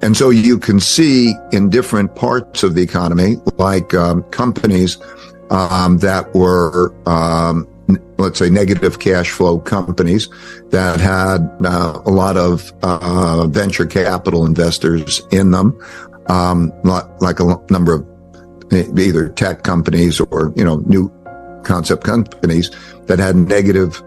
And so you can see in different parts of the economy, like companies that were, let's say, negative cash flow companies that had a lot of venture capital investors in them, like a number of either tech companies or, new concept companies that had negative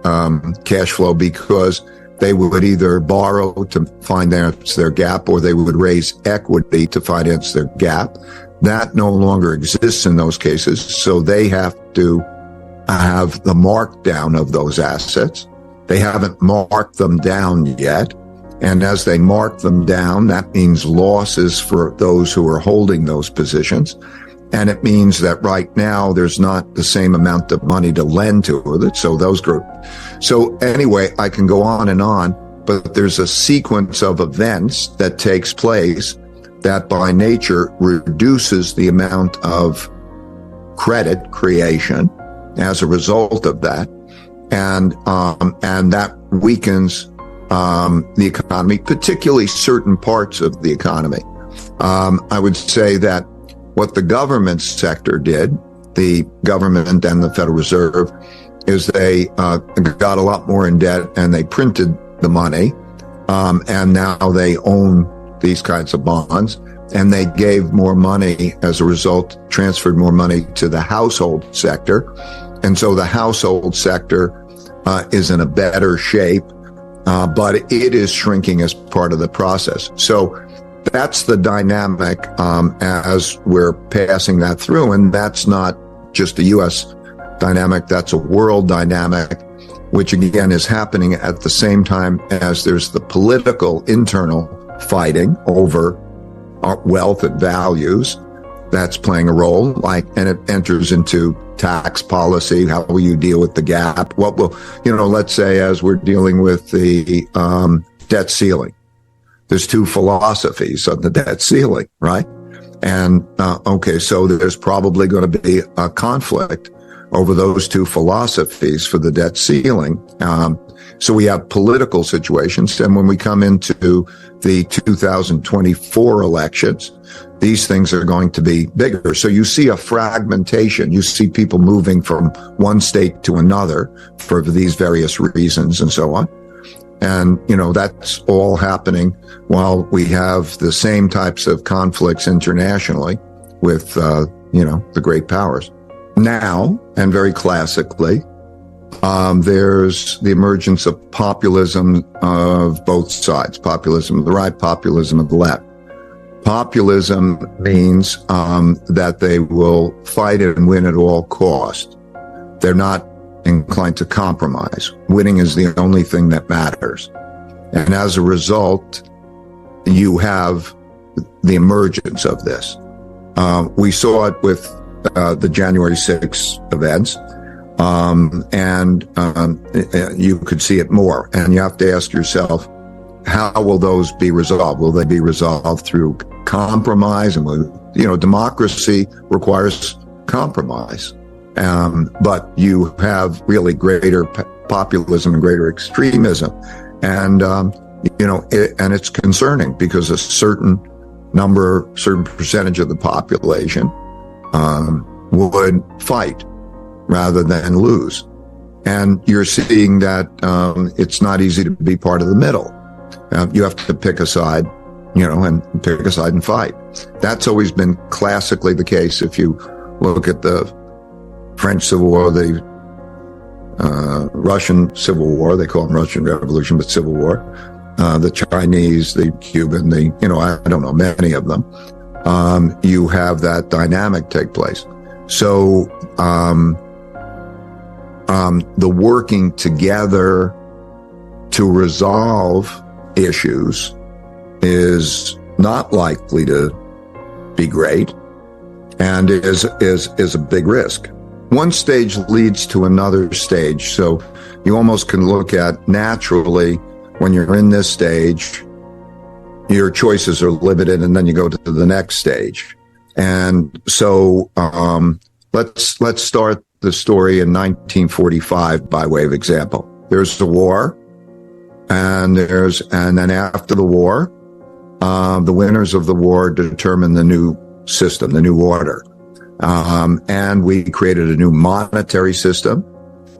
cash flow because they would either borrow to finance their gap or they would raise equity to finance their gap. That no longer exists in those cases. So they have to have the markdown of those assets. They haven't marked them down yet. And as they mark them down, that means losses for those who are holding those positions. And it means that right now there's not the same amount of money to lend to it. So those groups. So anyway, I can go on, but there's a sequence of events that takes place that by nature reduces the amount of credit creation as a result of that. And that weakens the economy, particularly certain parts of the economy. I would say that what the government sector did, the government and the Federal Reserve, is they got a lot more in debt and they printed the money, and now they own these kinds of bonds, and they gave more money as a result, transferred more money to the household sector. And so the household sector is in a better shape, but it is shrinking as part of the process. So that's the dynamic as we're passing that through. And that's not just a U.S. dynamic, that's a world dynamic, which again is happening at the same time as there's the political internal fighting over wealth and values. That's playing a role, and it enters into tax policy. How will you deal with the gap? What will, let's say as we're dealing with the debt ceiling, there's two philosophies on the debt ceiling, right? And, so there's probably going to be a conflict over those two philosophies for the debt ceiling. So we have political situations. And when we come into the 2024 elections, these things are going to be bigger. So you see a fragmentation. You see people moving from one state to another for these various reasons and so on. And, that's all happening while we have the same types of conflicts internationally with, the great powers. Now, and very classically, there's the emergence of populism of both sides, populism of the right, populism of the left. Populism means that they will fight it and win at all cost. They're not inclined to compromise. Winning is the only thing that matters. And as a result, you have the emergence of this. We saw it with the January 6th events, and you could see it more. And you have to ask yourself, how will those be resolved? Will they be resolved through compromise? And democracy requires compromise. But you have really greater populism and greater extremism. And, and it's concerning because a certain percentage of the population would fight rather than lose. And you're seeing that it's not easy to be part of the middle. You have to pick a side, and pick a side and fight. That's always been classically the case. If you look at the French Civil War, the Russian Civil War, they call them Russian Revolution, but Civil War, the Chinese, the Cuban, I don't know, many of them, you have that dynamic take place. So the working together to resolve issues is not likely to be great and is a big risk. One stage leads to another stage. So you almost can look at naturally when you're in this stage, your choices are limited and then you go to the next stage. And so let's start the story in 1945 by way of example. There's the war and then after the war, the winners of the war determined the new system, the new order. And we created a new monetary system,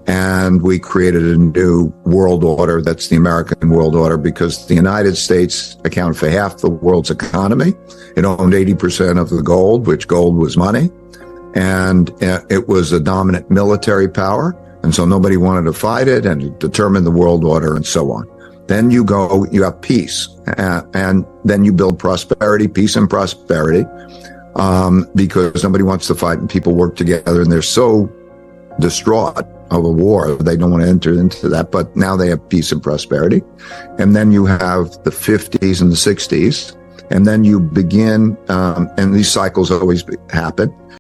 and we created a new world order. That's the American world order, because the United States accounted for half the world's economy. It owned 80% of the gold, which gold was money. And it was a dominant military power. And so nobody wanted to fight it, and it determined the world order and so on. Then you have peace, and then you build prosperity, peace and prosperity, because nobody wants to fight, and people work together, and they're so distraught of a war, they don't want to enter into that, but now they have peace and prosperity. And then you have the 50s and the 60s, and then you begin, and these cycles always happen,